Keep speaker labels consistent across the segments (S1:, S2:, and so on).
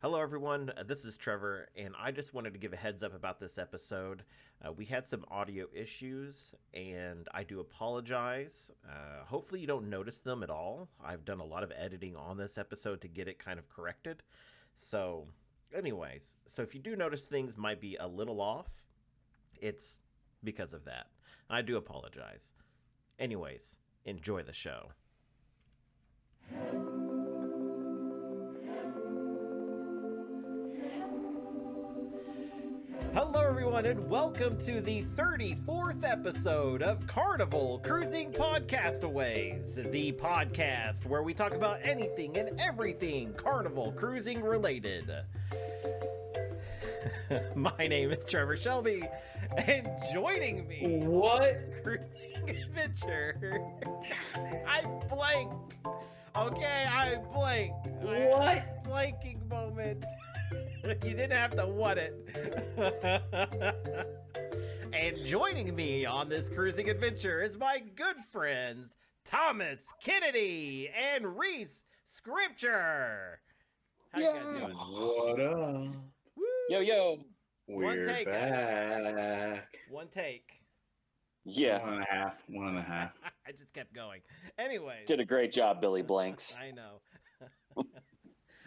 S1: Hello, everyone. This is Trevor, and I just wanted to give a heads up about this episode. We had some audio issues, and I do apologize. Hopefully, you don't notice them at all. I've done a lot of editing on this episode to get it kind of corrected. So, anyways, if you do notice things might be a little off, it's because of that. I do apologize. Anyways, enjoy the show. Hello, everyone, and welcome to the 34th episode of Carnival Cruising Podcastaways, the podcast where we talk about anything and everything Carnival Cruising related. My name is Trevor Shelby, and joining me, cruising adventure, I blanked. Okay, I blanked.
S2: What?
S1: Blanking moment. You didn't have to what it. And joining me on this cruising adventure is my good friends Thomas Kennedy and Reese Scripture. How you guys doing?
S2: What up?
S1: Woo!
S3: Yo.
S2: We're
S1: take,
S2: back.
S1: One take.
S3: Yeah.
S2: One and a half.
S1: I just kept going. Anyways.
S3: Did a great job, Billy Blanks.
S1: I know.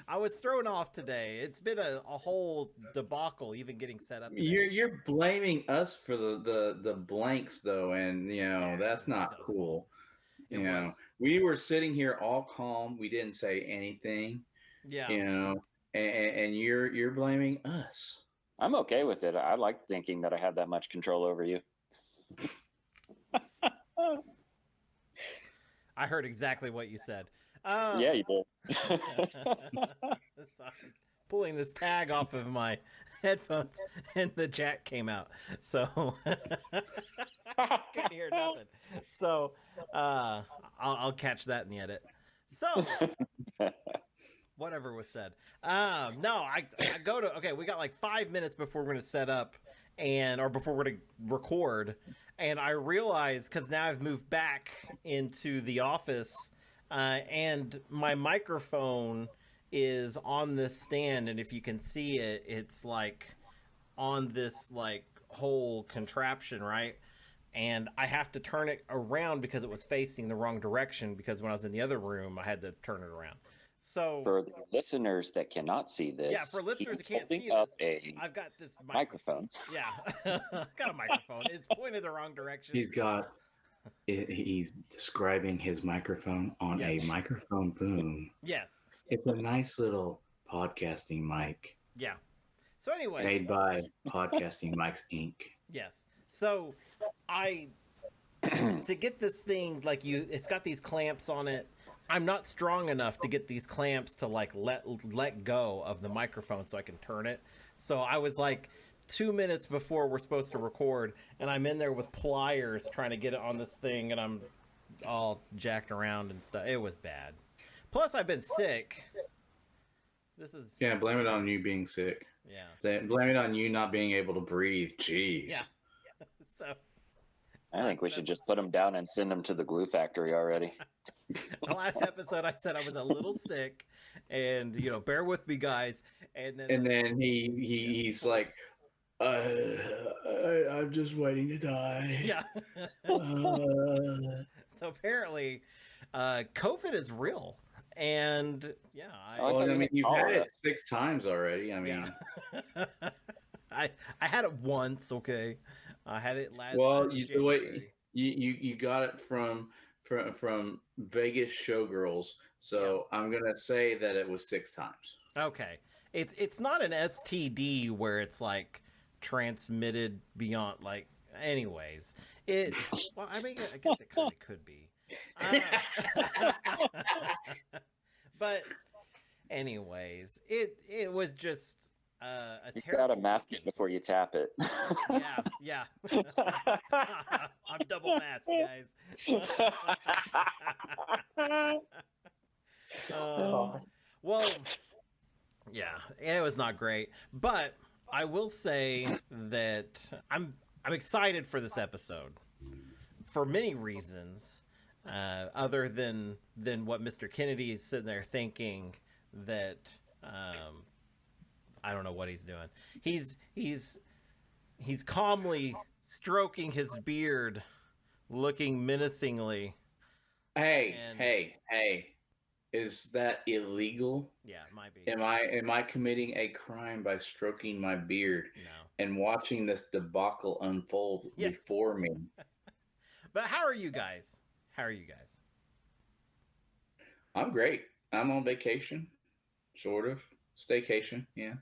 S1: I was thrown off today. It's been a whole debacle even getting set up today.
S2: You're blaming us for the blanks though, and that's not cool. We were sitting here all calm. We didn't say anything.
S1: Yeah.
S2: And you're blaming us.
S3: I'm okay with it. I like thinking that I have that much control over you.
S1: I heard exactly what you said.
S3: Yeah, you did.
S1: Pulling this tag off of my headphones and the jack came out. So can't hear nothing. So I'll catch that in the edit. So whatever was said. I go to, okay, we got like 5 minutes before we're going to set up or before we're going to record. And I realize, because now I've moved back into the office and my microphone is on this stand. And if you can see it, it's like on this like whole contraption, right? And I have to turn it around because it was facing the wrong direction, because when I was in the other room, I had to turn it around. So
S3: for the listeners that cannot see this,
S1: yeah, for listeners that can't see this, I've got this
S3: microphone.
S1: Yeah, I've got a microphone. It's pointed the wrong direction.
S2: He's describing his microphone on a microphone boom.
S1: Yes.
S2: It's a nice little podcasting mic.
S1: Yeah. So anyway,
S2: made by Podcasting Mics Inc.
S1: Yes. So to get this thing, like it's got these clamps on it. I'm not strong enough to get these clamps to like let go of the microphone so I can turn it. So I was like 2 minutes before we're supposed to record, and I'm in there with pliers trying to get it on this thing, and I'm all jacked around and stuff. It was bad. Plus, I've been sick.
S2: Blame it on you being sick.
S1: Yeah.
S2: Blame it on you not being able to breathe. Jeez.
S1: Yeah. So
S3: I think we should just put them down and send them to the glue factory already.
S1: The last episode, I said I was a little sick, and bear with me, guys. And
S2: then he's like, I'm just waiting to die.
S1: Yeah. So apparently, COVID is real, and yeah,
S2: you've had it 6 times already. I mean,
S1: yeah. I had it once. Okay, I had it last.
S2: Well, you got it from Vegas showgirls, so yeah. I'm gonna say that it was 6 times.
S1: Okay, it's not an STD where it's like transmitted beyond like. Anyways, well, I mean, I guess it kind of could be. But anyways, it was just.
S3: You gotta mask it before you tap it.
S1: Yeah. I'm double masked, guys. Well, yeah, it was not great, but I will say that I'm excited for this episode for many reasons, other than what Mr. Kennedy is sitting there thinking that don't know what he's doing. He's calmly stroking his beard, looking menacingly.
S2: Hey. Is that illegal?
S1: Yeah, it might be.
S2: Am I committing a crime by stroking my beard
S1: No.
S2: and watching this debacle unfold before me?
S1: But how are you guys?
S2: I'm great. I'm on vacation, sort of staycation. Yeah.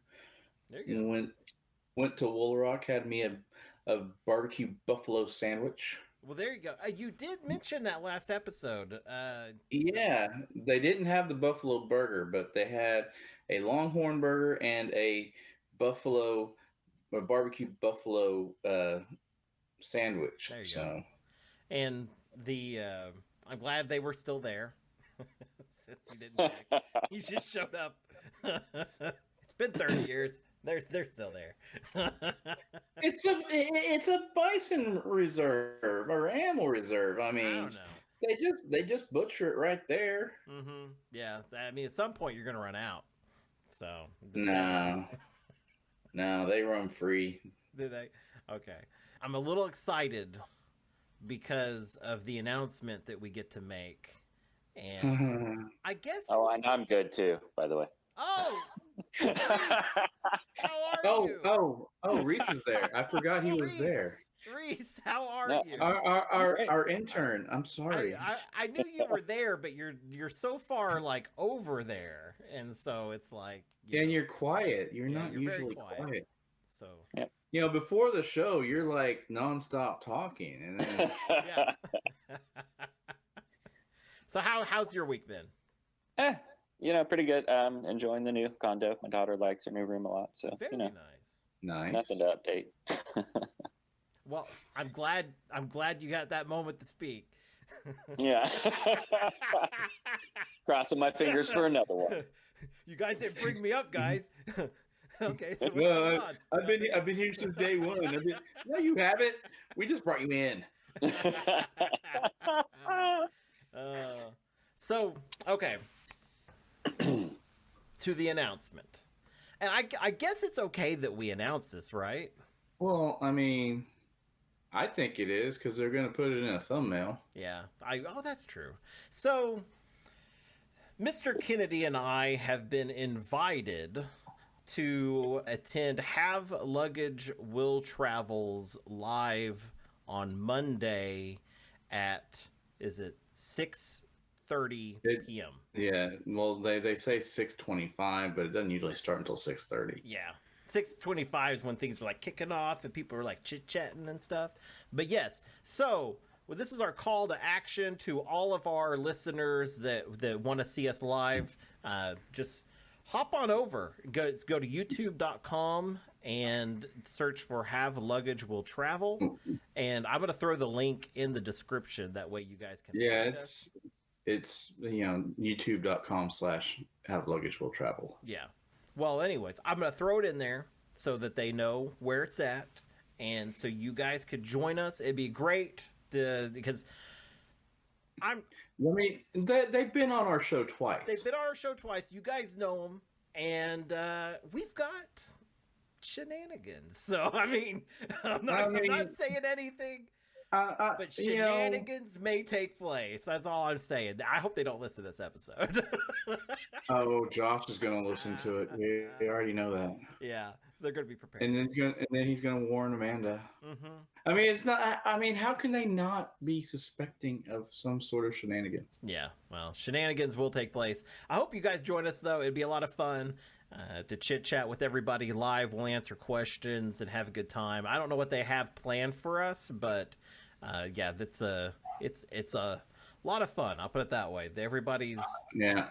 S1: There you go.
S2: Went to Wool Rock, had me a barbecue buffalo sandwich.
S1: Well, there you go. You did mention that last episode.
S2: Yeah, they didn't have the buffalo burger, but they had a Longhorn burger and a barbecue buffalo sandwich.
S1: There you go. And I'm glad they were still there. Since he didn't check. He just showed up. It's been 30 years. They're still there.
S2: It's a bison reserve or animal reserve. I mean,
S1: I don't know.
S2: They just butcher it right there.
S1: Mm-hmm. Yeah, I mean, at some point you're gonna run out. So
S2: no, they run free.
S1: Do they? Okay. I'm a little excited because of the announcement that we get to make, and I guess.
S3: Oh, and I'm good too, by the way.
S1: Oh. Reese, how are you?
S2: Oh! Reese is there. I forgot he was there.
S1: Reese, how are you?
S2: Our intern. I'm sorry.
S1: I knew you were there, but you're so far like over there, and so it's like.
S2: And you're quiet. You're not usually quiet.
S1: So.
S2: Yeah. Before the show, you're like nonstop talking, and then.
S1: Yeah. So how's your week been?
S3: Pretty good. Enjoying the new condo. My daughter likes her new room a lot, so
S1: very nice.
S2: Nice.
S3: Nothing to update.
S1: Well, I'm glad you got that moment to speak.
S3: Yeah. Crossing my fingers for another one.
S1: You guys didn't bring me up, guys. Okay, so what's
S2: going
S1: on?
S2: I've been here since day one. No, you haven't. We just brought you in.
S1: So okay. To the announcement. And I guess it's okay that we announce this, right?
S2: Well, I mean, I think it is because they're going to put it in a thumbnail.
S1: Yeah. That's true. So, Mr. Kennedy and I have been invited to attend Have Luggage Will Travels live on Monday at, is it 6:30 p.m.
S2: Yeah, well, they say 6:25, but it doesn't usually start until 6:30.
S1: Yeah, 6:25 is when things are like kicking off and people are like chit-chatting and stuff. But yes, so this is our call to action to all of our listeners that want to see us live. Just hop on over. Go to youtube.com and search for Have Luggage Will Travel. And I'm going to throw the link in the description. That way you guys can find us.
S2: It's youtube.com/Have Luggage Will Travel.
S1: Yeah. Well, anyways, I'm going to throw it in there so that they know where it's at. And so you guys could join us. It'd be great because
S2: they've been on our show twice.
S1: They've been on our show twice. You guys know them. And we've got shenanigans. So, I mean, I'm not saying anything. But shenanigans may take place. That's all I'm saying. I hope they don't listen to this episode.
S2: Oh, Josh is going to listen to it. We already know that.
S1: Yeah, they're going to be prepared.
S2: And then he's going to warn Amanda.
S1: Mm-hmm.
S2: I mean, it's not. I mean, how can they not be suspecting of some sort of shenanigans?
S1: Yeah, well, shenanigans will take place. I hope you guys join us, though. It'd be a lot of fun to chit chat with everybody live. We'll answer questions and have a good time. I don't know what they have planned for us, but. Yeah, it's a lot of fun. I'll put it that way. Everybody's
S2: and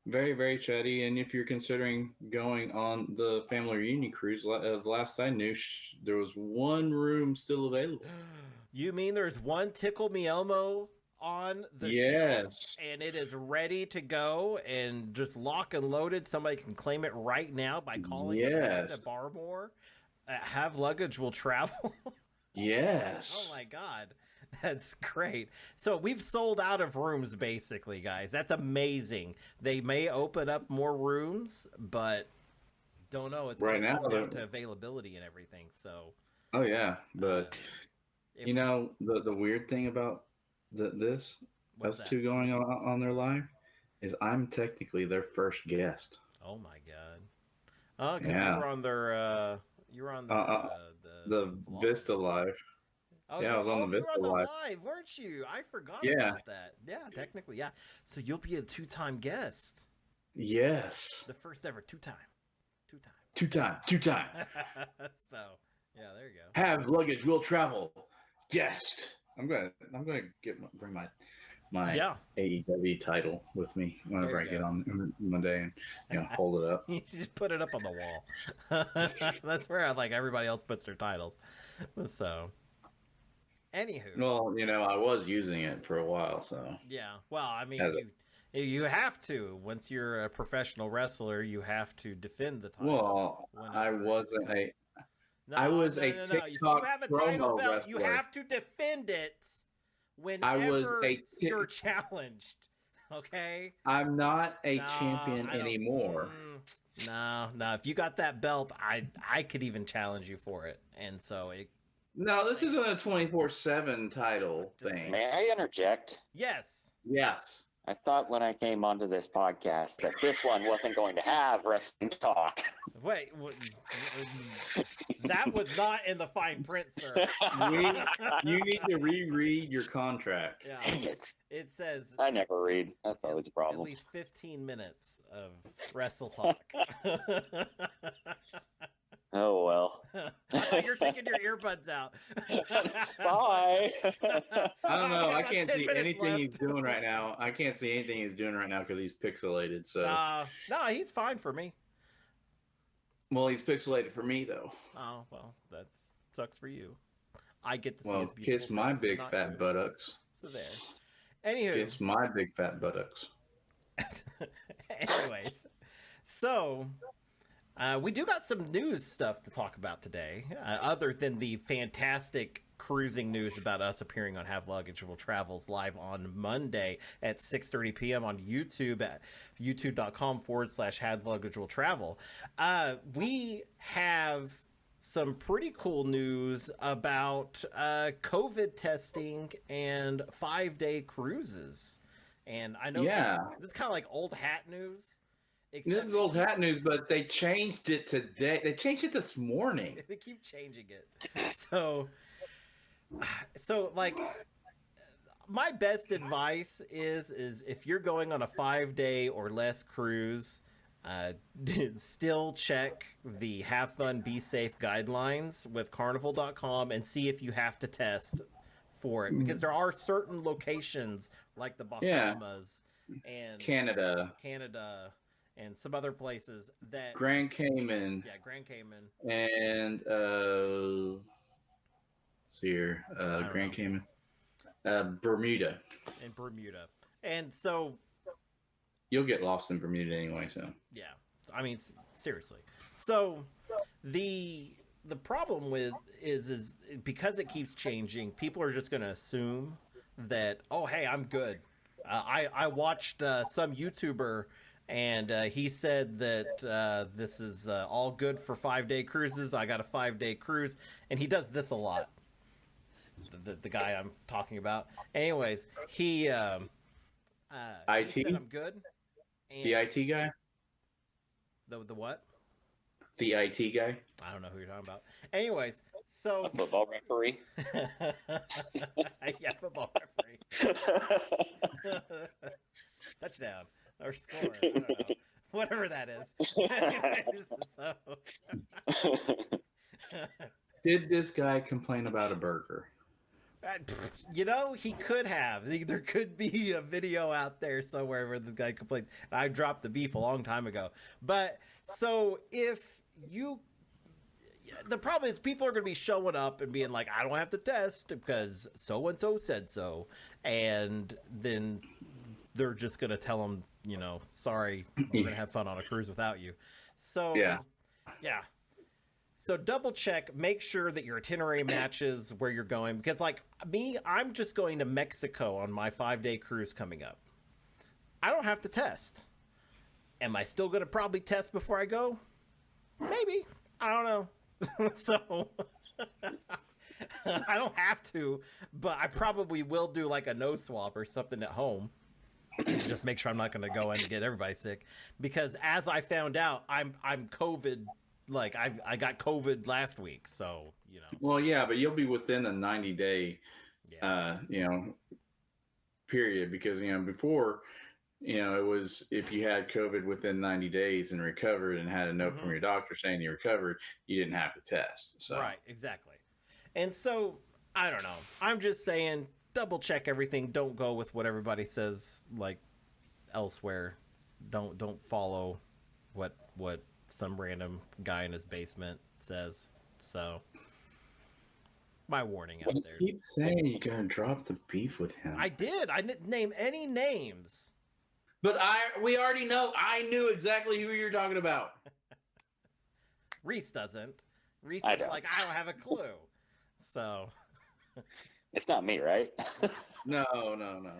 S2: very, very chatty. And if you're considering going on the family reunion cruise, the last I knew, there was one room still available.
S1: You mean there's one Tickle Me Elmo on the
S2: yes,
S1: and it is ready to go and just lock and loaded? Somebody can claim it right now by calling Amanda Barmore. Have Luggage Will Travel.
S2: Yes.
S1: Oh my God, That's great. So we've sold out of rooms, basically, guys. That's amazing. They may open up more rooms, but don't know. It's
S2: Right
S1: going to
S2: now,
S1: come down to availability and everything. So,
S2: oh yeah, but
S1: if,
S2: you know the weird thing about this
S1: what's
S2: us
S1: that?
S2: two going on their live is I'm technically their first guest.
S1: Oh my god! Oh, because
S2: Yeah,
S1: you were on their
S2: the
S1: vlog.
S2: Vista Live.
S1: Oh,
S2: Yeah, I was on the
S1: you were
S2: Vista
S1: on the
S2: Live.
S1: live, weren't you? I forgot
S2: Yeah.
S1: about that. Yeah, technically, yeah. So you'll be a 2-time guest.
S2: Yes.
S1: The first ever 2-time.
S2: Two time.
S1: So, yeah, there you go.
S2: Have luggage will travel. Guest. I'm gonna bring my
S1: Yeah.
S2: AEW title with me whenever
S1: There
S2: I
S1: you
S2: get
S1: go.
S2: on Monday and hold it up.
S1: You just put it up on the wall. That's where like everybody else puts their titles. So, anywho.
S2: Well, I was using it for a while, so
S1: Yeah. Well, I mean,
S2: Has
S1: you have to. Once you're a professional wrestler, you have to defend the title.
S2: well, I
S1: whenever
S2: wasn't
S1: it's-
S2: a I was a
S1: If
S2: TikTok
S1: you have a title
S2: promo
S1: belt, you
S2: wrestler.
S1: have to defend it whenever
S2: I was a
S1: you're challenged. Okay?
S2: I'm not a
S1: No,
S2: champion
S1: I don't-
S2: anymore.
S1: No. If you got that belt, I could even challenge you for it. And so
S2: No, this isn't a 24/7 title
S1: Just
S2: thing.
S3: May I interject?
S1: yes.
S2: Yes.
S3: I thought when I came onto this podcast that this one wasn't going to have wrestling talk.
S1: Wait, that was not in the fine print, sir.
S2: You need to reread your contract.
S1: Yeah.
S3: Dang it.
S1: It says
S3: I never read. That's always a
S1: at
S3: problem.
S1: least 15 minutes of wrestle talk.
S3: Oh, well.
S1: I thought you're taking your earbuds out.
S3: Bye.
S2: I don't know. I
S1: Got
S2: can't
S1: 10
S2: see
S1: minutes
S2: anything
S1: left.
S2: he's doing right now. I can't see anything he's doing right now because he's pixelated. So,
S1: No, he's fine for me.
S2: well, he's pixelated for me though.
S1: Oh, well, that sucks for you. I get to see
S2: Well,
S1: his beautiful
S2: kiss my
S1: face,
S2: big
S1: not
S2: fat
S1: you.
S2: buttocks.
S1: So there. Anywho.
S2: Kiss my big fat buttocks.
S1: Anyways, so we do got some news stuff to talk about today, other than the fantastic cruising news about us appearing on Have Luggage Will Travels live on Monday at 6:30 p.m. on YouTube at youtube.com/Have Luggage Will Travel. We have some pretty cool news about COVID testing and 5-day cruises. And I know this is kind of like old hat news.
S2: This is old hat news, but they changed it today. They changed it this morning.
S1: They keep changing it. So like my best advice is if you're going on a 5-day or less cruise, still check the Have Fun Be Safe guidelines with Carnival.com and see if you have to test for it, because there are certain locations like the Bahamas and
S2: Canada
S1: and some other places that
S2: Grand Cayman.
S1: Yeah, Grand Cayman.
S2: And see here, Grand Cayman, Bermuda.
S1: And Bermuda. And so
S2: you'll get lost in Bermuda anyway. So
S1: yeah, I mean seriously. So the problem with is because it keeps changing, people are just going to assume that, oh hey, I'm good. I watched some YouTuber. And he said that this is all good for 5-day cruises. I got a 5-day cruise. And he does this a lot. The guy I'm talking about. Anyways, he
S2: IT?
S1: He said I'm good. And
S2: the IT guy?
S1: The what?
S2: The IT guy?
S1: I don't know who you're talking about. Anyways, so...
S3: A football referee?
S1: Yeah, football referee. Touchdown. Or score. I don't know. Whatever that is. Anyways, so...
S2: Did this guy complain about a burger?
S1: He could have. There could be a video out there somewhere where this guy complains. I dropped the beef a long time ago. But so if you... The problem is people are going to be showing up and being like, I don't have to test because so-and-so said so. And then they're just going to tell them, sorry, we're going to have fun on a cruise without you. So, yeah. So double check, make sure that your itinerary matches where you're going. Because like me, I'm just going to Mexico on my 5-day cruise coming up. I don't have to test. Am I still going to probably test before I go? Maybe. I don't know. So I don't have to, but I probably will do like a nose swab or something at home. Just make sure I'm not going to go and get everybody sick, because as I found out, I'm COVID. Like I got COVID last week, so you know.
S2: Well, yeah, but you'll be within a 90-day,
S1: Yeah.
S2: period, because before, it was if you had COVID within 90 days and recovered and had a note from your doctor saying you recovered, you didn't have to test. So
S1: Right, exactly. And so I don't know. I'm just saying, double check everything. Don't go with what everybody says like elsewhere. Don't follow what some random guy in his basement says. So my warning out there.
S2: Keep saying you gotta drop the beef with him.
S1: I did. I didn't name any names.
S2: But we already know. I knew exactly who you're talking about.
S1: Reese doesn't. Reese
S3: I
S1: is
S3: don't.
S1: like, I don't have a clue. So
S3: It's not me, right?
S2: No.
S1: no.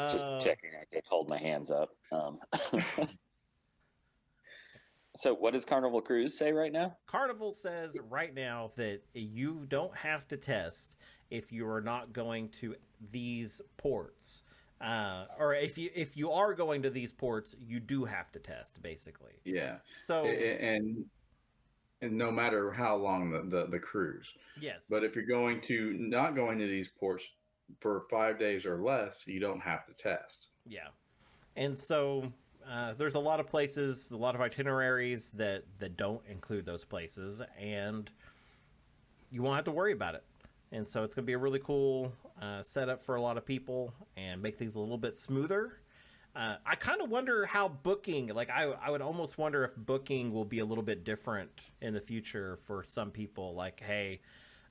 S3: Just checking. I did hold my hands up. So what does Carnival Cruise say right now?
S1: Carnival says right now that you don't have to test if you are not going to these ports. Or if you are going to these ports, you do have to test, basically.
S2: Yeah.
S1: So
S2: and no matter how long the cruise.
S1: yes.
S2: But if you're not going to these ports for 5 days or less, you don't have to test.
S1: Yeah. And so there's a lot of places, a lot of itineraries that don't include those places, and you won't have to worry about it. And so it's going to be a really cool setup for a lot of people and make things a little bit smoother. I kind of wonder how booking, like I would almost wonder if booking will be a little bit different in the future for some people. Like, hey,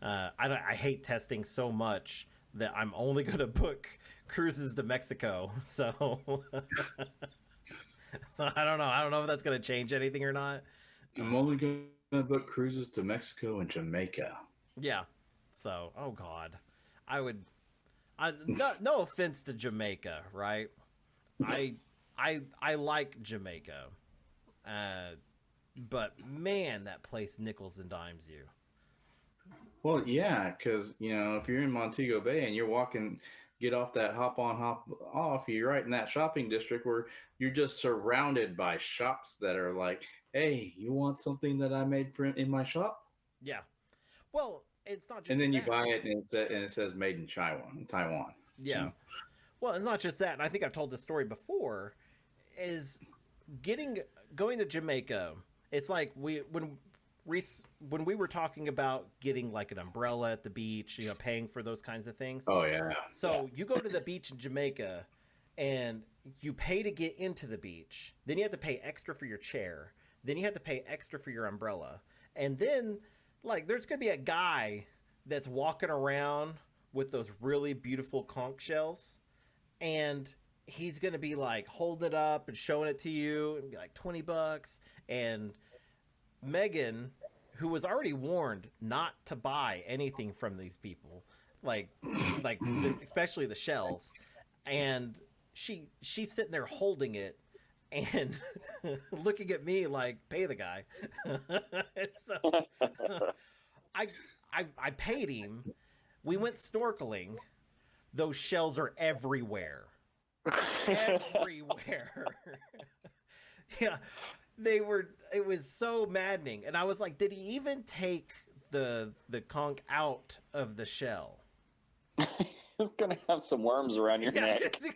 S1: I hate testing so much that I'm only going to book cruises to Mexico. So, so I don't know. I don't know if that's going to change anything or not.
S2: I'm only going to book cruises to Mexico and Jamaica.
S1: Yeah. So, oh God, no offense to Jamaica, right? I like Jamaica, but man, that place nickels and dimes you.
S2: Well, yeah, because if you're in Montego Bay and you're get off that hop on hop off, you're right in that shopping district where you're just surrounded by shops that are like, hey, you want something that I made in my shop?
S1: Yeah. Well, it's not just
S2: and then you
S1: that.
S2: buy it and it says made in Taiwan.
S1: Yeah.
S2: So.
S1: Well, it's not just that, and I think I've told this story before, is going to Jamaica. It's like when we were talking about getting like an umbrella at the beach, paying for those kinds of things.
S2: Oh yeah.
S1: So you go to the beach in Jamaica and you pay to get into the beach. Then you have to pay extra for your chair. Then you have to pay extra for your umbrella. And then like there's going to be a guy that's walking around with those really beautiful conch shells, and he's going to be like holding it up and showing it to you and be like $20. And Megan, who was already warned not to buy anything from these people, like especially the shells, and she's sitting there holding it and looking at me like, pay the guy. So I paid him. We went snorkeling. Those shells are everywhere. Everywhere. Yeah. It was so maddening. And I was like, did he even take the conch out of the shell?
S3: It's going to have some worms around your neck.
S1: It's going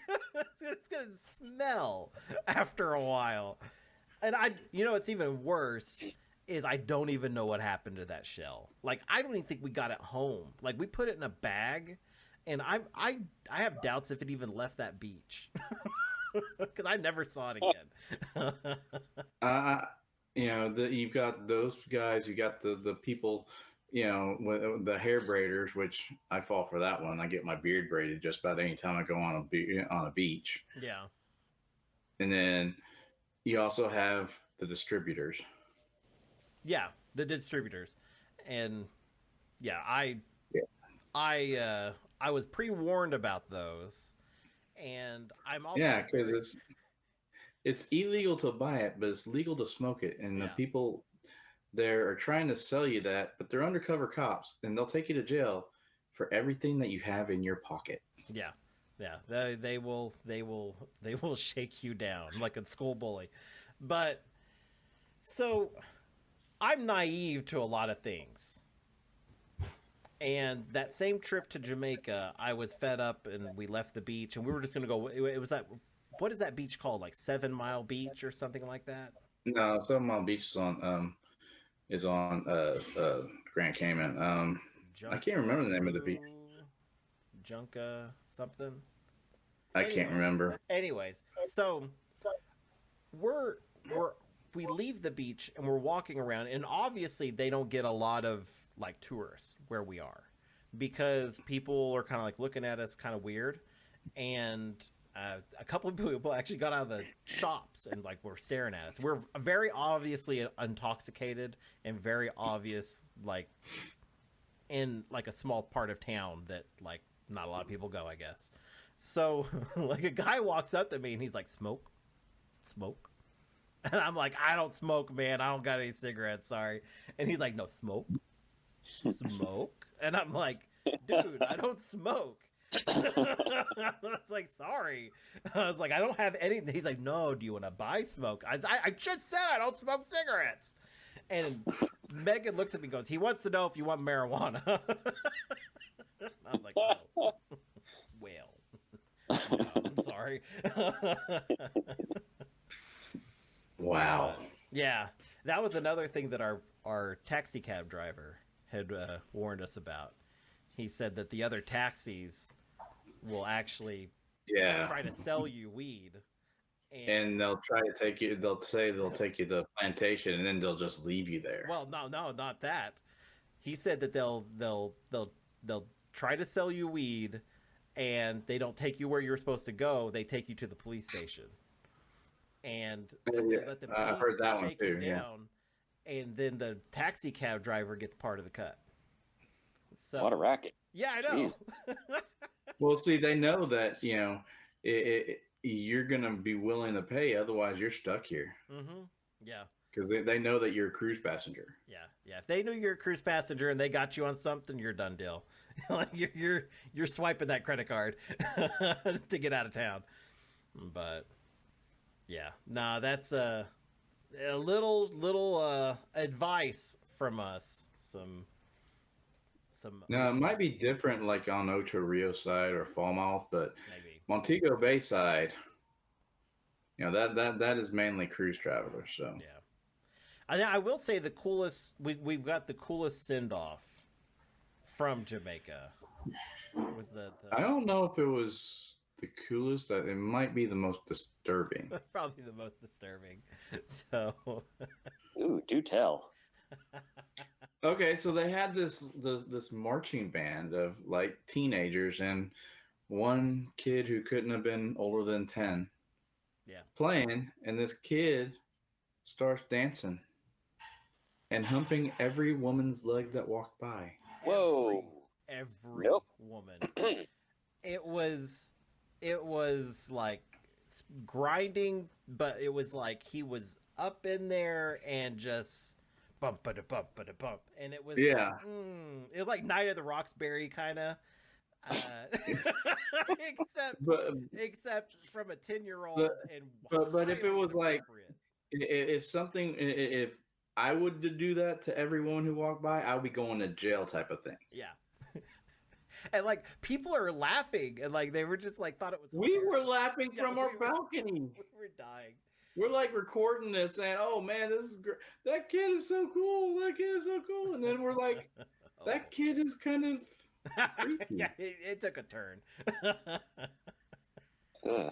S1: to smell after a while. And it's even worse is I don't even know what happened to that shell. Like, I don't even think we got it home. Like, we put it in a bag, and I have doubts if it even left that beach. Because I never saw it again.
S2: You've got those guys, you got the people, with the hair braiders, which I fall for that one. I get my beard braided just about any time I go on a beach.
S1: Yeah.
S2: And then you also have the distributors.
S1: Yeah. the distributors, and yeah,
S2: Yeah.
S1: I was pre-warned about those, and I'm also
S2: Yeah, because it's illegal to buy it, but it's legal to smoke it, and the
S1: yeah.
S2: people there are trying to sell you that, but they're undercover cops, and they'll take you to jail for everything that you have in your pocket.
S1: Yeah, yeah, they will shake you down like a school bully. But so I'm naive to a lot of things. And that same trip to Jamaica, I was fed up and we left the beach and we were just going to go. It was that, what is that beach called? Like 7 Mile Beach or something like that?
S2: No, Seven Mile Beach is on Grand Cayman. I can't remember the name of the beach.
S1: Junka something.
S2: I can't remember.
S1: Anyways, so we're we leave the beach and we're walking around, and obviously they don't get a lot of like tourists where we are because people are kind of like looking at us kind of weird, and a couple of people actually got out of the shops and like were staring at us. We're very obviously intoxicated and very obvious like in like a small part of town that like not a lot of people go, I guess. So like a guy walks up to me and he's like, smoke. And I'm like, I don't smoke, man. I don't got any cigarettes, sorry. And he's like, no, smoke. And I'm like, dude, I don't smoke. I was like, sorry. I was like, I don't have anything. He's like, no, do you want to buy smoke? I just said I don't smoke cigarettes. And Megan looks at me and goes, he wants to know if you want marijuana. I was like, oh, well, no, I'm sorry.
S2: Wow.
S1: Yeah, that was another thing that our taxi cab driver had warned us about. He said that the other taxis will actually try to sell you weed.
S2: And they'll try to take you. They'll say they'll take you to the plantation, and then they'll just leave you there.
S1: Well, no, not that. He said that they'll try to sell you weed, and they don't take you where you're supposed to go. They take you to the police station, and let the police
S2: I've heard that one
S1: shake
S2: too.
S1: you down, and then the taxi cab driver gets part of the cut. So,
S3: what a racket!
S1: Yeah, I know.
S2: Well, see, they know that you're gonna be willing to pay, otherwise you're stuck here.
S1: Mm-hmm. Yeah.
S2: Because they know that you're a cruise passenger.
S1: Yeah. If they knew you're a cruise passenger and they got you on something, you're done deal. Like you're swiping that credit card to get out of town. But yeah, no, that's a little advice from us. Some.
S2: Now it might be different, like on Ocho Rio side or Falmouth, but
S1: maybe
S2: Montego Bay side, that is mainly cruise travelers. So
S1: yeah. I will say the coolest we've got the coolest send off from Jamaica was
S2: I don't know if it was the coolest. It might be the most disturbing.
S1: Probably the most disturbing. So
S3: ooh, do tell.
S2: Okay, so they had this marching band of like teenagers and one kid who couldn't have been older than 10.
S1: Yeah.
S2: Playing, and this kid starts dancing and humping every woman's leg that walked by.
S3: Whoa.
S1: Every woman. It was like grinding, but it was like he was up in there and just bump, and it was it was like Night of the Roxbury kind of, except from a 10-year-old.
S2: But if it was like if I would do that to every woman who walked by, I would be going to jail type of thing.
S1: Yeah. And like people are laughing, and like they were just like thought it was.
S2: We were laughing from our balcony.
S1: We were dying.
S2: We're like recording this, saying, "Oh man, this is great. That kid is so cool. That kid is so cool." And then we're like, "That kid is kind of creepy."
S1: Yeah, it took a turn.
S2: One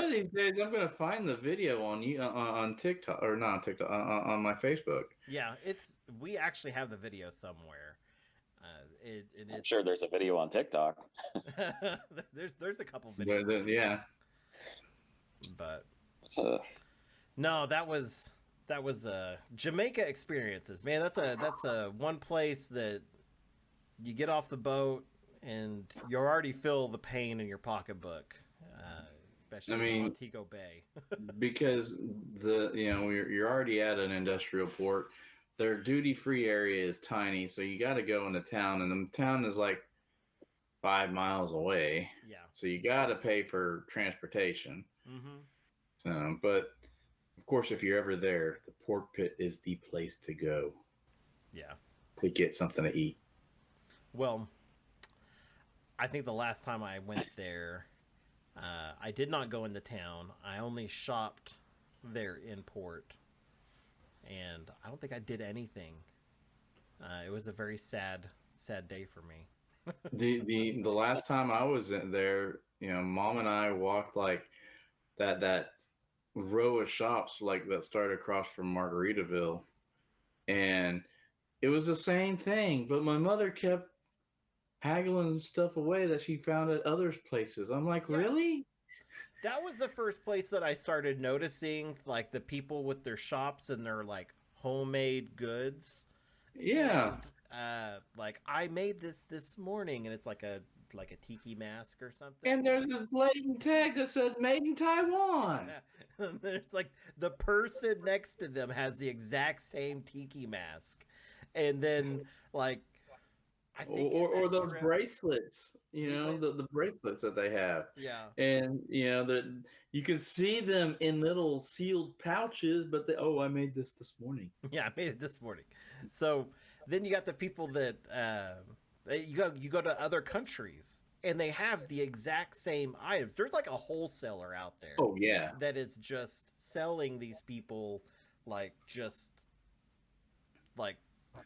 S2: of these days, I'm gonna find the video on TikTok, or not TikTok, on my Facebook.
S1: Yeah, we actually have the video somewhere.
S3: I'm sure there's a video on TikTok.
S1: there's a couple videos.
S2: Yeah.
S1: But no, that was Jamaica experiences, man. That's a one place that you get off the boat and you already feel the pain in your pocketbook, especially
S2: I
S1: in
S2: mean,
S1: Montego Bay.
S2: because you're already at an industrial port. Their duty free area is tiny, so you got to go into town, and the town is like 5 miles away.
S1: Yeah.
S2: So you got to pay for transportation.
S1: Mm-hmm.
S2: So, but of course, if you're ever there, the pork pit is the place to go
S1: Yeah.
S2: to get something to eat.
S1: Well, I think the last time I went there, I did not go into town. I only shopped there in port, and I don't think I did anything. It was a very sad day for me.
S2: The last time I was in there, Mom and I walked like that row of shops like that started across from Margaritaville, and it was the same thing, but my mother kept haggling stuff away that she found at other places. I'm like,
S1: Yeah.
S2: really?
S1: That was the first place that I started noticing, like, the people with their shops and their, like, homemade goods.
S2: Yeah.
S1: And, like, I made this morning, and it's like a tiki mask or something.
S2: And there's this blatant tag that says "Made in Taiwan."
S1: Yeah. There's like the person next to them has the exact same tiki mask, and then like I think
S2: Or those bracelets, the bracelets that they have.
S1: Yeah.
S2: And that you can see them in little sealed pouches, but I made this morning.
S1: Yeah, I made it this morning. So then you got the people that you go to other countries and they have the exact same items. There's like a wholesaler out there.
S2: Oh yeah.
S1: That is just selling these people like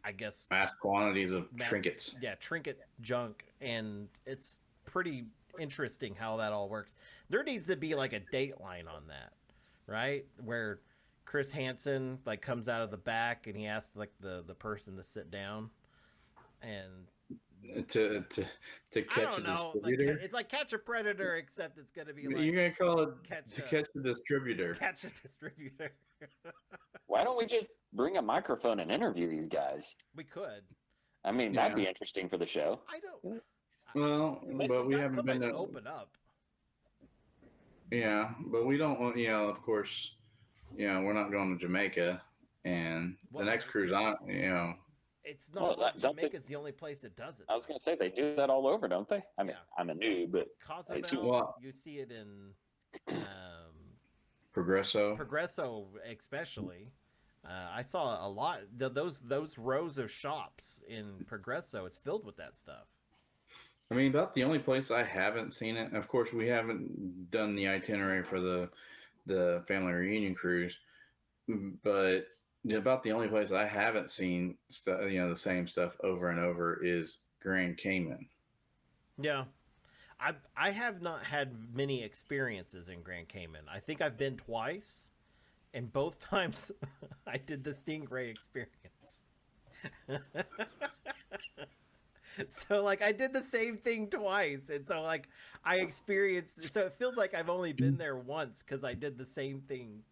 S1: I guess
S2: Mass quantities of trinkets.
S1: Yeah, trinket junk, and it's pretty interesting how that all works. There needs to be like a dateline on that, right? Where Chris Hansen like comes out of the back and he asks like the person to sit down, and
S2: to catch a distributor.
S1: Like, it's like Catch a Predator, except it's gonna be like
S2: you're gonna call it catch the distributor.
S1: Catch a distributor.
S3: Why don't we just bring a microphone and interview these guys?
S1: We could.
S3: I mean, that'd be interesting for the show.
S1: I don't.
S2: Well, but we haven't been
S1: to open up.
S2: Yeah, but we don't want. Of course, we're not going to Jamaica, and the next cruise on.
S1: It's not. Jamaica's the only place that does it.
S3: I was going to say they do that all over, don't they? I mean, I'm a noob, but
S1: Cozumel, you see it in
S2: Progresso,
S1: especially. I saw a lot. Those rows of shops in Progresso is filled with that stuff.
S2: I mean, about the only place I haven't seen it. Of course, we haven't done the itinerary for the family reunion cruise, but about the only place I haven't seen the same stuff over and over is Grand Cayman.
S1: Yeah. I have not had many experiences in Grand Cayman. I think I've been twice, and both times I did the Stingray experience. So like I did the same thing twice, and so like I experienced. So it feels like I've only been there once because I did the same thing.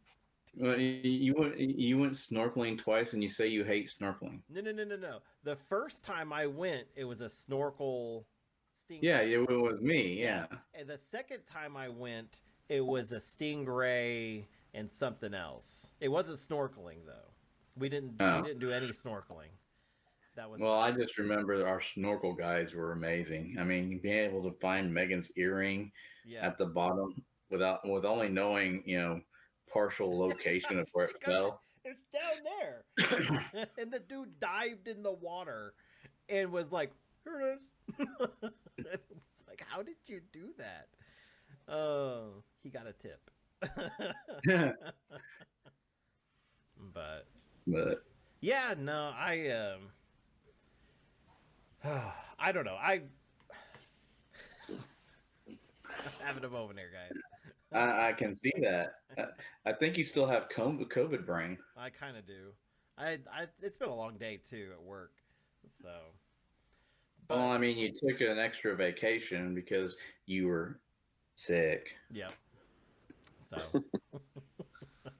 S2: Well, you went snorkeling twice, and you say you hate snorkeling.
S1: No. The first time I went, it was a snorkel stingray.
S2: Yeah, it was me. Yeah.
S1: And the second time I went, it was a stingray and something else. It wasn't snorkeling though. We didn't do any snorkeling. That was
S2: I just remember our snorkel guides were amazing. I mean, being able to find Megan's earring at the bottom with only knowing partial location of where it fell.
S1: It's down there. And the dude dived in the water and was like, here it is. It's like, how did you do that? Oh, he got a tip. But yeah, no, I don't know. I'm having a moment here, guys.
S2: I can see that. I think you still have COVID brain.
S1: I kind of do. It's been a long day too at work, so.
S2: But, well, I mean, you took an extra vacation because you were sick.
S1: Yeah. So,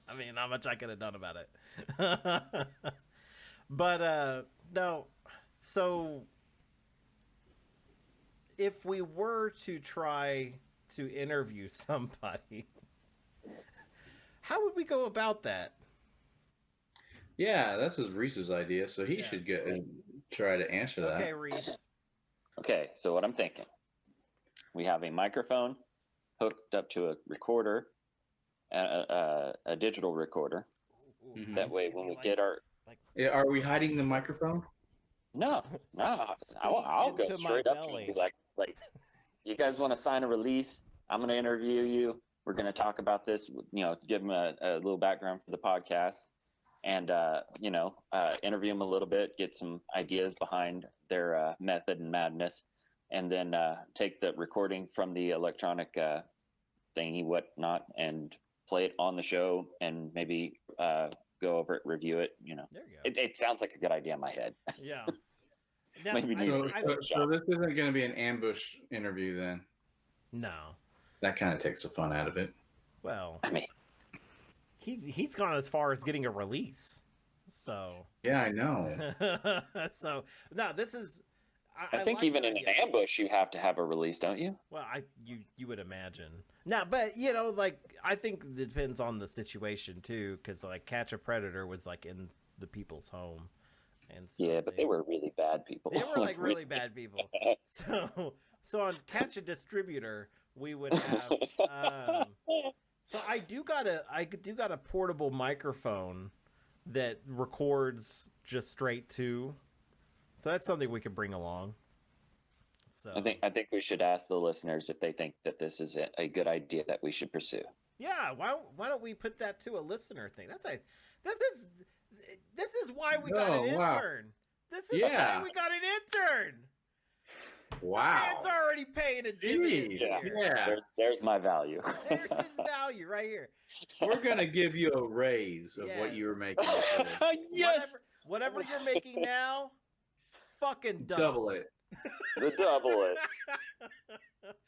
S1: I mean, not much I could have done about it. But no. So if we were to try to interview somebody, how would we go about that?
S2: Yeah, this is Reese's idea, so he should get and try to answer that.
S1: Okay, Reese.
S3: Okay, so what I'm thinking, we have a microphone hooked up to a recorder, a digital recorder.
S2: Mhm.
S3: That way, when we get our
S2: Yeah, are we hiding the microphone?
S3: no, I'll go
S1: into my
S3: straight up to
S1: belly.
S3: you, like, you guys want to sign a release? I'm going to interview you. We're going to talk about this. You know, give them a little background for the podcast, and interview them a little bit, get some ideas behind their method and madness, and then take the recording from the electronic thingy whatnot and play it on the show, and maybe go over it, review it. You know,
S1: There you go.
S3: it sounds like a good idea in my head.
S1: Yeah. Now,
S3: Maybe
S2: So this isn't going to be an ambush interview then.
S1: no.
S2: That kind of takes the fun out of it.
S1: Well,
S3: I mean,
S1: he's gone as far as getting a release. So
S2: Yeah, I know.
S1: so no, this is.
S3: I think
S1: like
S3: even
S1: your
S3: in an
S1: idea.
S3: ambush, you have to have a release, don't you?
S1: Well, you would imagine. Now, but like I think it depends on the situation too, because like Catch a Predator was like in the people's home, and so
S3: Yeah, but they were really bad people.
S1: they were like really bad people. So on Catch a Distributor, we would have. So I do got a portable microphone that records just straight to. So that's something we could bring along. So
S3: I think we should ask the listeners if they think that this is a good idea that we should pursue.
S1: yeah, why don't we put that to a listener thing? This is why we got an
S2: Oh, wow.
S1: intern. This is
S2: Yeah.
S1: why we got an intern.
S2: Wow.
S1: Man's already paying a dividend
S2: Jeez,
S1: here.
S2: yeah.
S3: There's my value.
S1: There's his value right here.
S2: We're going to give you a raise of what you were
S1: Yes.
S2: making before.
S3: Yes,
S1: Whatever you're making now, fucking
S2: Double it.
S3: the double it.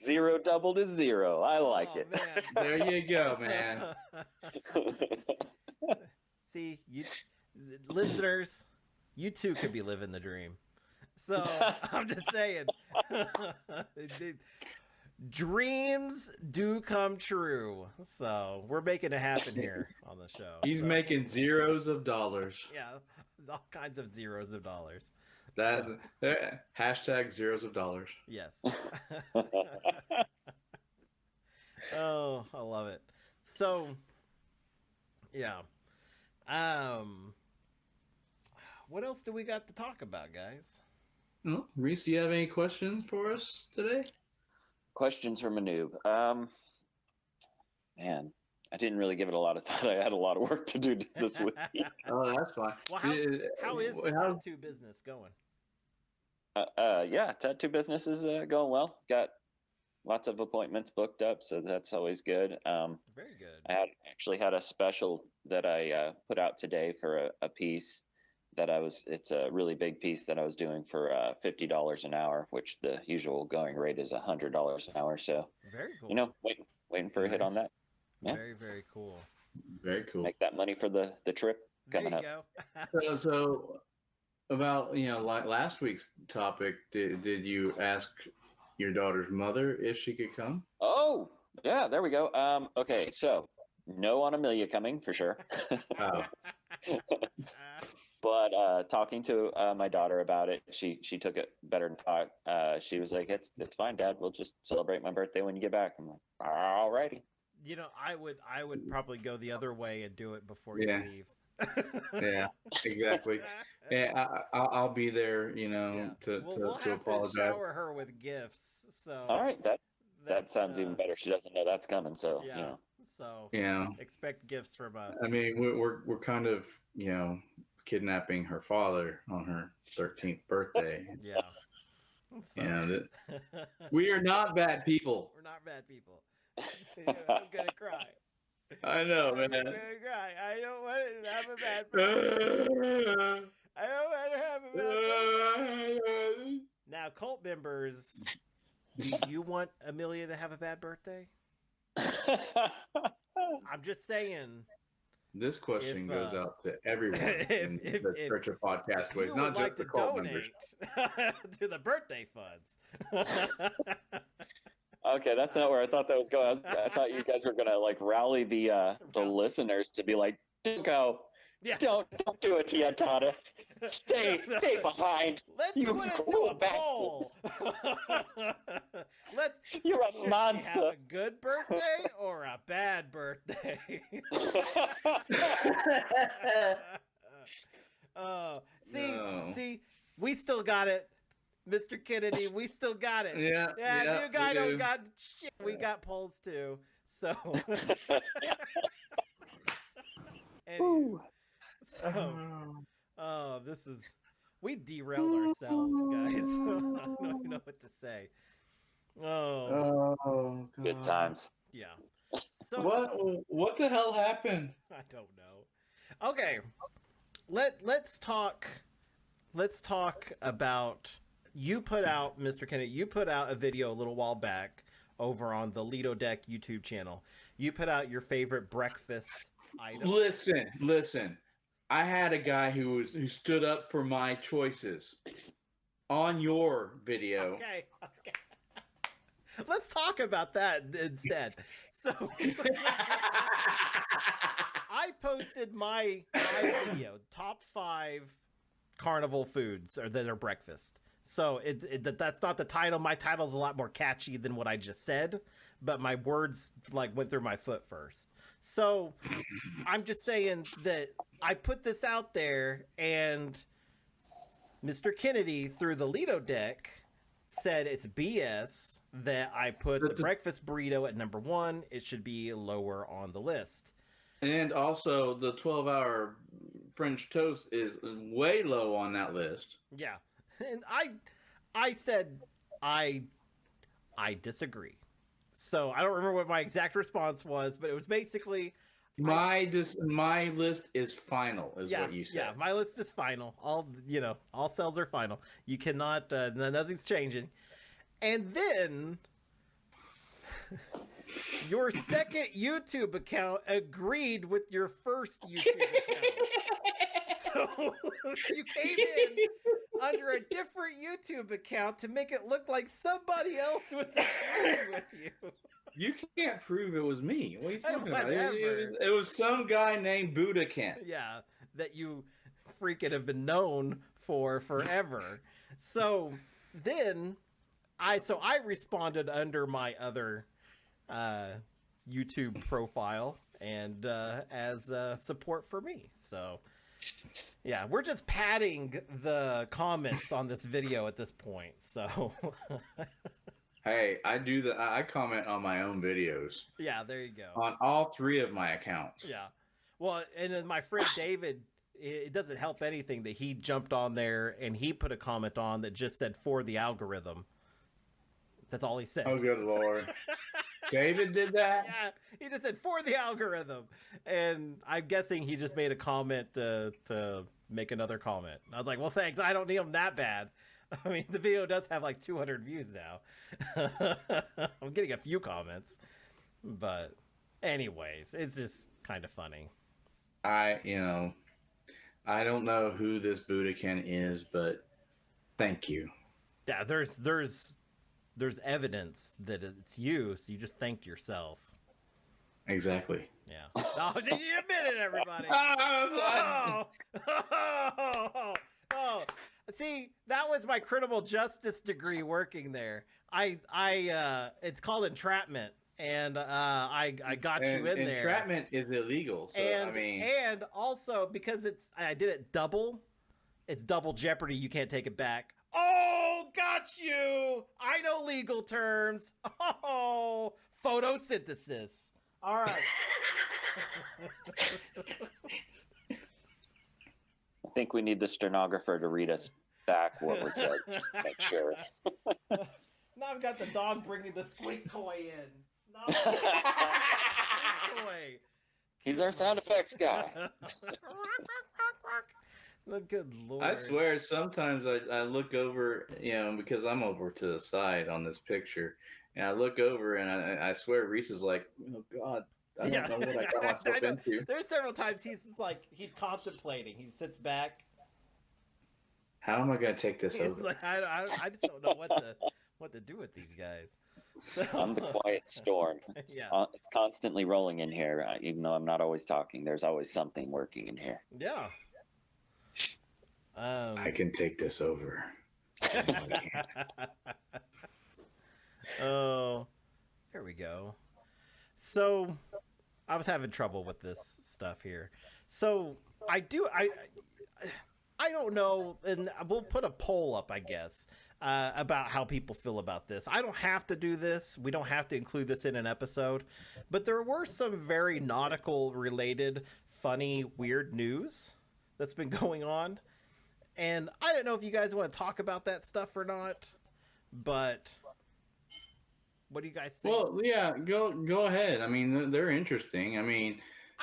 S3: Zero doubled is zero. I like
S1: Oh,
S3: it.
S1: man.
S2: There you go, man.
S1: See, listeners, you too could be living the dream. So I'm just saying, dreams do come true. So we're making it happen here on the show.
S2: He's
S1: So,
S2: making zeros of dollars.
S1: yeah, there's all kinds of zeros of dollars.
S2: That hashtag zeros of dollars.
S1: Yes. Oh, I love it. So, yeah. What else do we got to talk about, guys?
S2: Oh, Reese, do you have any questions for us today?
S3: Questions from a noob. Man, I didn't really give it a lot of thought. I had a lot of work to do this week.
S2: Oh, that's fine.
S1: Well, how is the tattoo business going?
S3: Yeah, tattoo business is going well. Got lots of appointments booked up, so that's always good.
S1: Very good.
S3: I actually had a special that I put out today for a piece that it's a really big piece that I was doing for $50 an hour, which the usual going rate is $100 an hour. So,
S1: Very cool.
S3: waiting for a hit on that. Yeah.
S1: Very, very cool.
S2: Very cool.
S3: Make that money for the trip coming
S1: there you
S3: up.
S1: go.
S2: So about like last week's topic, did you ask your daughter's mother if she could come?
S3: Oh, yeah, there we go. Okay, so no on Amelia coming for sure.
S2: Oh.
S3: But talking to my daughter about it, she took it better than thought. She was like, "It's fine, Dad. We'll just celebrate my birthday when you get back." I'm like, "Alrighty."
S1: I would probably go the other way and do it before you
S2: Yeah.
S1: leave.
S2: Yeah, exactly. Yeah, I'll be there,
S1: We'll
S2: to
S1: have to
S2: apologize.
S1: shower her with gifts. So
S3: All right, that
S1: that's,
S3: sounds even better. She doesn't know that's coming, so
S1: Yeah.
S3: you know.
S1: So
S2: Yeah,
S1: expect gifts from us.
S2: I mean we're kind of kidnapping her father on her 13th birthday.
S1: Yeah. So,
S2: We are not bad people.
S1: we're not bad people. I'm gonna cry.
S2: I know,
S1: I'm
S2: man.
S1: gonna cry. I don't want to have a bad birthday. I don't want to have a bad birthday. Now, cult members, do you want Amelia to have a bad birthday? I'm just saying.
S2: This question goes out to everyone in
S1: if,
S2: the Church of Podcast Ways,
S1: you
S2: not
S1: would
S2: just
S1: like
S2: the
S1: to
S2: cult members.
S1: donate to the birthday funds.
S3: Okay, that's not where I thought that was going. I thought you guys were gonna like rally the listeners to be like, "Don't go,
S1: Yeah.
S3: don't do it, Tiantana. Stay behind.
S1: Let's
S3: You
S1: put it to
S3: go
S1: a
S3: back.
S1: poll.
S3: You're a
S1: Should she have
S3: monster."
S1: a good birthday or a bad birthday? See, we still got it, Mr. Kennedy. We still got it.
S2: Yeah,
S1: you guys don't got shit. We got polls too. So, anyway, this is we derailed ourselves, guys. I don't even know what to say.
S2: Oh, God.
S3: Good times.
S1: Yeah. So
S2: what the hell happened?
S1: I don't know. Okay. Let's talk about you put out, Mr. Kennedy, you put out a video a little while back over on the Lido Deck YouTube channel. You put out your favorite breakfast item.
S2: Listen. I had a guy who stood up for my choices on your video.
S1: Okay. Let's talk about that instead. So I posted my video, top 5 Carnival foods or that are breakfast. So that's not the title. My title's a lot more catchy than what I just said, but my words like went through my foot first. So I'm just saying that I put this out there, and Mr. Kennedy through the Lido Deck said it's BS that I put the breakfast burrito at number 1. It should be lower on the list.
S2: And also the 12-hour French toast is way low on that list.
S1: Yeah. And I said I disagree. So I don't remember what my exact response was, but it was basically
S2: my list is final, is what you said.
S1: Yeah, my list is final. All cells are final. You cannot nothing's changing. And then your second YouTube account agreed with your first YouTube account. So you came in under a different YouTube account to make it look like somebody else was agreeing with you.
S2: You can't prove it was me. What are you talking about?
S1: Whatever.
S2: It was some guy named Buddha Kent.
S1: Yeah, that you freaking have been known for forever. So then I responded under my other YouTube profile and as support for me. So yeah, we're just padding the comments on this video at this point. So
S2: hey, I comment on my own videos.
S1: Yeah, there you go.
S2: On all 3 of my accounts.
S1: Yeah. Well, and then my friend David, it doesn't help anything that he jumped on there and he put a comment on that just said for the algorithm. That's all he said.
S2: Oh, good Lord. David did that?
S1: Yeah, he just said for the algorithm. And I'm guessing he just made a comment to make another comment. I was like, well, thanks. I don't need him that bad. I mean, the video does have like 200 views now. I'm getting a few comments. But anyways, it's just kind of funny.
S2: I don't know who this Budokan is, but thank you.
S1: Yeah, there's evidence that it's you, so you just thanked yourself.
S2: Exactly.
S1: Yeah. Oh, did you admit it, everybody? Oh. See, that was my criminal justice degree working there. It's called entrapment, and I got you in there.
S2: Entrapment is illegal, so
S1: and also because I did it double, it's double jeopardy. You can't take it back. Oh, got you! I know legal terms. Oh, photosynthesis. All right.
S3: I think we need the stenographer to read us back what was said. Just to make sure.
S1: Now I've got the dog bringing the squeak toy in. No, squeak toy.
S3: He's our sound effects guy.
S1: Good Lord.
S2: I swear, sometimes I look over, because I'm over to the side on this picture, and I look over and I swear Reese is like, oh God, I don't know what I got myself into.
S1: There's several times he's just like he's contemplating. He sits back.
S2: How am I going to take this
S1: He's
S2: over?
S1: like, I just don't know what to do with these guys. So,
S3: I'm the quiet storm. It's constantly rolling in here, even though I'm not always talking. There's always something working in here.
S1: Yeah.
S2: I can take this over.
S1: Oh, there we go. So, I was having trouble with this stuff here. So, I don't know, and we'll put a poll up, I guess, about how people feel about this. I don't have to do this. We don't have to include this in an episode. But there were some very nautical-related, funny, weird news that's been going on. And I don't know if you guys want to talk about that stuff or not, but what do you guys think?
S2: Well, yeah, go ahead. I mean, they're interesting. I mean,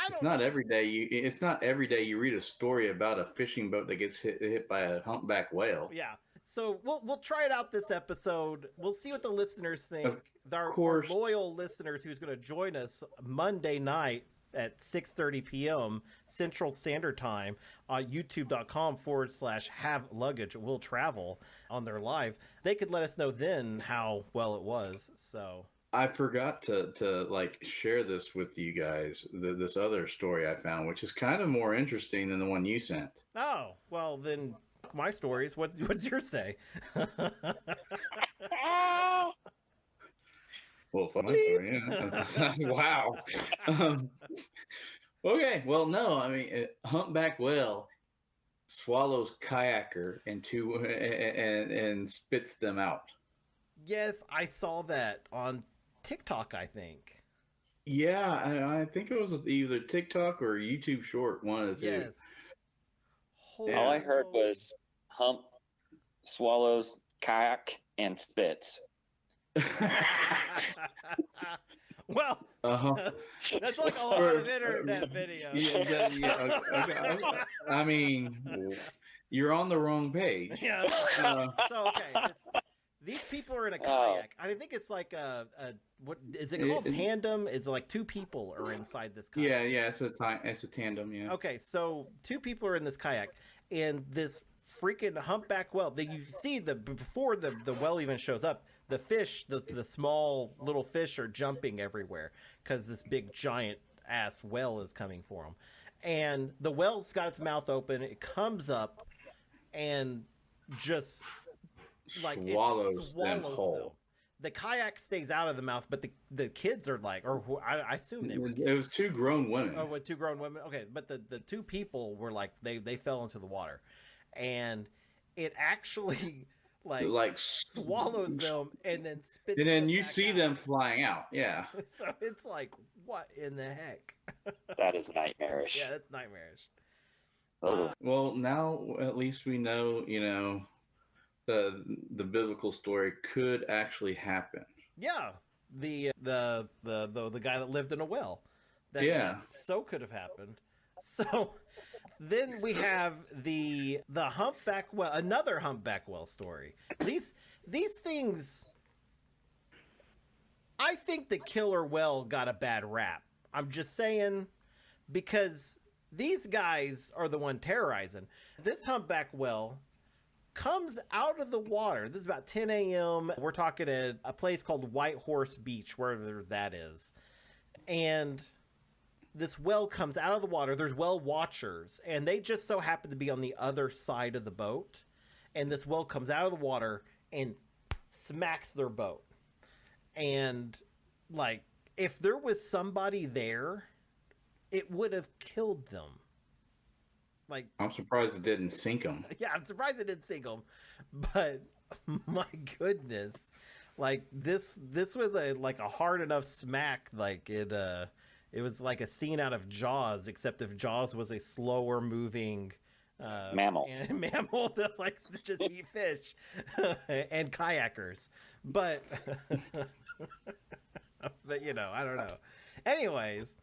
S2: it's not every day you read a story about a fishing boat that gets hit by a humpback whale.
S1: Yeah. So we'll try it out this episode. We'll see what the listeners think. Our loyal listeners who's going to join us Monday night at 6:30 p.m. Central Standard Time on youtube.com/have luggage will travel on their live. They could let us know then how well it was. So
S2: I forgot to like share this with you guys, this other story I found, which is kind of more interesting than the one you sent.
S1: Oh, well then my stories. What's your say?
S2: Well, for my story, yeah. Wow. Okay, well, no, I mean, humpback whale swallows kayaker and spits them out.
S1: Yes, I saw that on TikTok, I think.
S2: Yeah, I think it was either TikTok or YouTube short, one of the two.
S1: Yes.
S3: All I heard was hump, swallows, kayak, and spits.
S1: Well, that's like a lot of internet videos.
S2: Okay. I mean, you're on the wrong page.
S1: Yeah. So okay, these people are in a kayak. I think it's like what is it called? Tandem. It's like two people are inside this kayak.
S2: Yeah. It's a tandem. Yeah.
S1: Okay, so two people are in this kayak, and this freaking humpback whale. You see before the whale even shows up. The fish, the small little fish are jumping everywhere because this big giant ass whale is coming for them. And the whale's got its mouth open. It comes up and just like
S2: swallows them whole.
S1: The kayak stays out of the mouth, but the kids are like, I assume they were kids.
S2: It was two grown women.
S1: Oh, with two grown women. Okay, but the two people were like they fell into the water, and it actually. Like swallows them and then spits
S2: and then
S1: them
S2: you
S1: back
S2: see
S1: out.
S2: them flying out. Yeah.
S1: So it's like, what in the heck?
S3: That is nightmarish.
S1: Yeah, that's nightmarish.
S2: Well, now at least we know, the biblical story could actually happen.
S1: Yeah, the guy that lived in a well. So could have happened. So then we have the humpback whale, another humpback whale story. These things, I think the killer whale got a bad rap. I'm just saying, because these guys are the one terrorizing. This humpback whale comes out of the water. This is about 10 a.m. We're talking at a place called White Horse Beach, wherever that is. And this whale comes out of the water. There's whale watchers, and they just so happen to be on the other side of the boat. And this whale comes out of the water and smacks their boat. And, like, if there was somebody there, it would have killed them. Like,
S2: I'm surprised it didn't sink them.
S1: Yeah, I'm surprised it didn't sink them. But, my goodness. Like, this was a hard enough smack. Like, it was like a scene out of Jaws, except if Jaws was a slower moving
S3: mammal
S1: that likes to just eat fish and kayakers. But but I don't know. Anyways,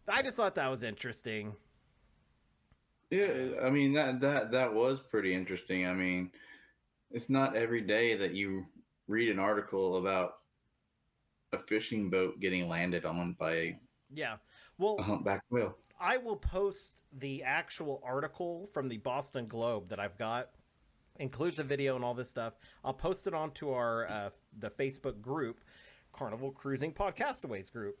S1: I just thought that was interesting.
S2: Yeah, I mean that was pretty interesting. I mean, it's not every day that you read an article about a fishing boat getting landed on by
S1: Yeah. Well,
S2: a humpback whale.
S1: I will post the actual article from the Boston Globe that I've got. Includes a video and all this stuff. I'll post it onto our the Facebook group, Carnival Cruising Podcastaways group.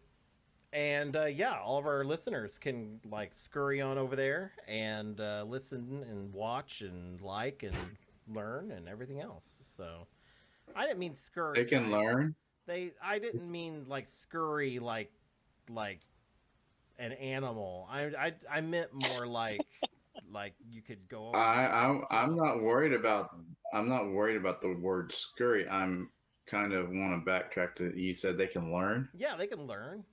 S1: And yeah, all of our listeners can like scurry on over there and listen and watch and like and learn and everything else. So I didn't mean scurry.
S2: They can learn.
S1: I didn't mean like scurry like an animal. I meant more like you could go over.
S2: I'm not worried about the word scurry. I'm kind of want to backtrack to you said they can learn.
S1: Yeah, they can learn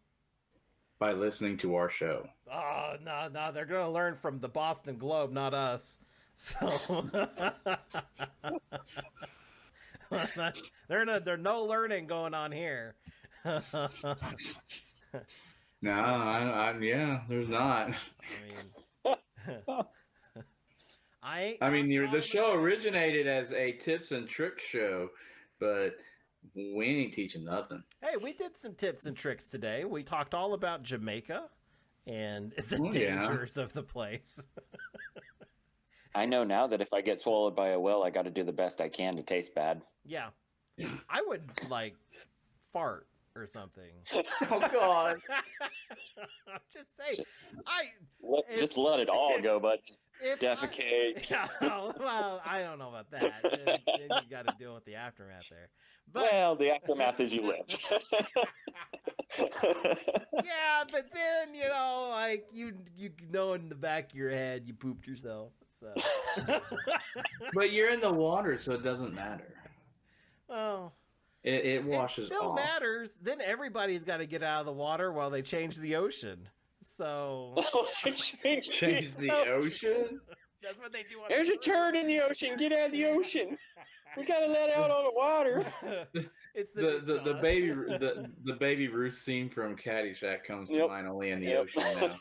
S2: by listening to our show.
S1: Oh, no, they're going to learn from the Boston Globe, not us. So there's no learning going on here.
S2: No, yeah, there's not. I mean, the show originated as a tips and tricks show, but we ain't teaching nothing.
S1: Hey, we did some tips and tricks today. We talked all about Jamaica and the dangers of the place.
S3: I know now that if I get swallowed by a whale, I got to do the best I can to taste bad.
S1: Yeah. I would, like, fart or something.
S2: Oh, God.
S1: I'm just saying.
S3: Just let it all go, but defecate.
S1: Well, I don't know about that. Then you got to deal with the aftermath there. But,
S3: well, the aftermath is you live.
S1: Yeah, but then, you know, like, you know in the back of your head you pooped yourself. So.
S2: But you're in the water, so it doesn't matter.
S1: Oh.
S2: It washes off.
S1: It still matters. Then everybody's got to get out of the water while they change the ocean. So.
S2: Change the ocean?
S1: That's what they do.
S3: There's a turd in the ocean. Get out of the ocean. We gotta let out on the water.
S1: It's
S2: the baby Ruth scene from Caddyshack comes to mind only in the ocean now.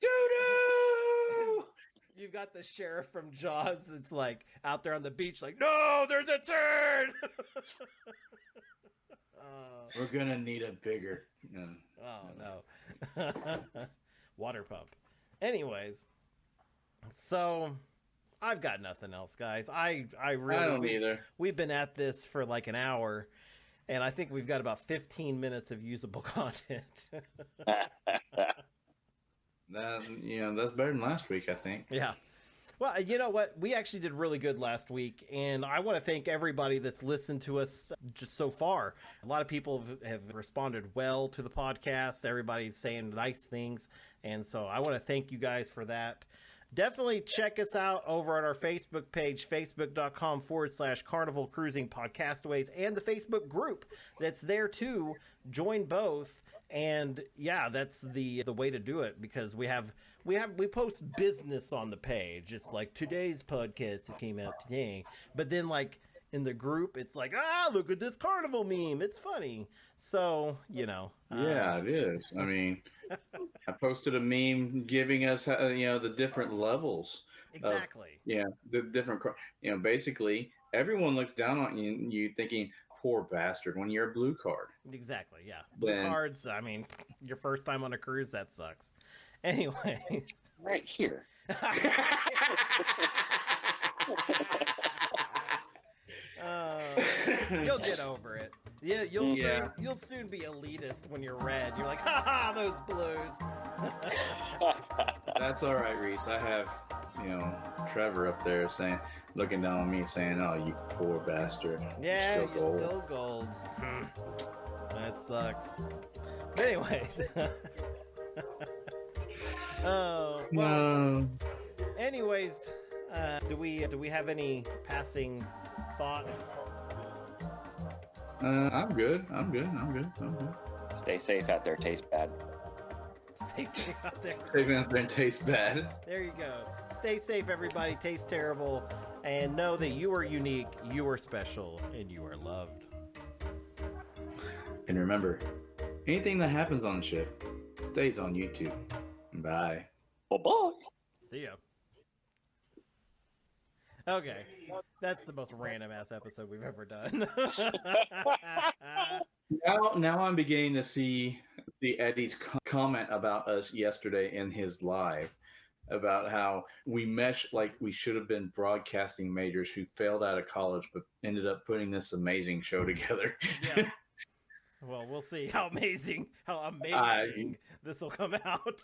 S2: Doo-doo!
S1: You've got the sheriff from Jaws that's like out there on the beach like, no, there's a turd!
S2: We're gonna need a bigger...
S1: no. Water pump. Anyways, so I've got nothing else, guys. I
S2: don't either.
S1: We've been at this for like an hour, and I think we've got about 15 minutes of usable content.
S2: That's better than last week, I think.
S1: Yeah. Well, you know what? We actually did really good last week, and I want to thank everybody that's listened to us just so far. A lot of people have responded well to the podcast. Everybody's saying nice things, and so I want to thank you guys for that. Definitely check us out over at our Facebook page, facebook.com/Carnival Cruising Podcastaways, and the Facebook group that's there too. Join both. And yeah, that's the way to do it, because we post business on the page. It's like today's podcast that came out today, but then like in the group, it's like, look at this Carnival meme. It's funny. So,
S2: yeah, it is. I mean, I posted a meme giving us, the different levels.
S1: Exactly.
S2: The different, basically everyone looks down on you thinking, poor bastard, when you're a blue card.
S1: Exactly, yeah. Blue cards, I mean, your first time on a cruise, that sucks. Anyway.
S3: Right here.
S1: You'll get over it. Yeah, you'll soon be elitist when you're red. You're like, ha, those blues.
S2: That's all right, Reese. I have, Trevor up there looking down on me saying, "Oh, you poor bastard."
S1: Yeah, you're still gold. That sucks. But anyways. Oh, well. Anyways, do we have any passing thoughts?
S2: I'm good.
S3: Stay safe out there. Taste bad.
S1: Stay safe out there.
S2: Stay out there and taste bad.
S1: There you go. Stay safe, everybody. Taste terrible. And know that you are unique, you are special, and you are loved.
S2: And remember, anything that happens on the ship stays on YouTube. Bye.
S3: Bye-bye.
S1: See ya. Okay, that's the most random ass episode we've ever done.
S2: Now I'm beginning to see Eddie's comment about us yesterday in his live about how we mesh like we should have been broadcasting majors who failed out of college but ended up putting this amazing show together.
S1: Yeah. Well, we'll see how amazing this will come out.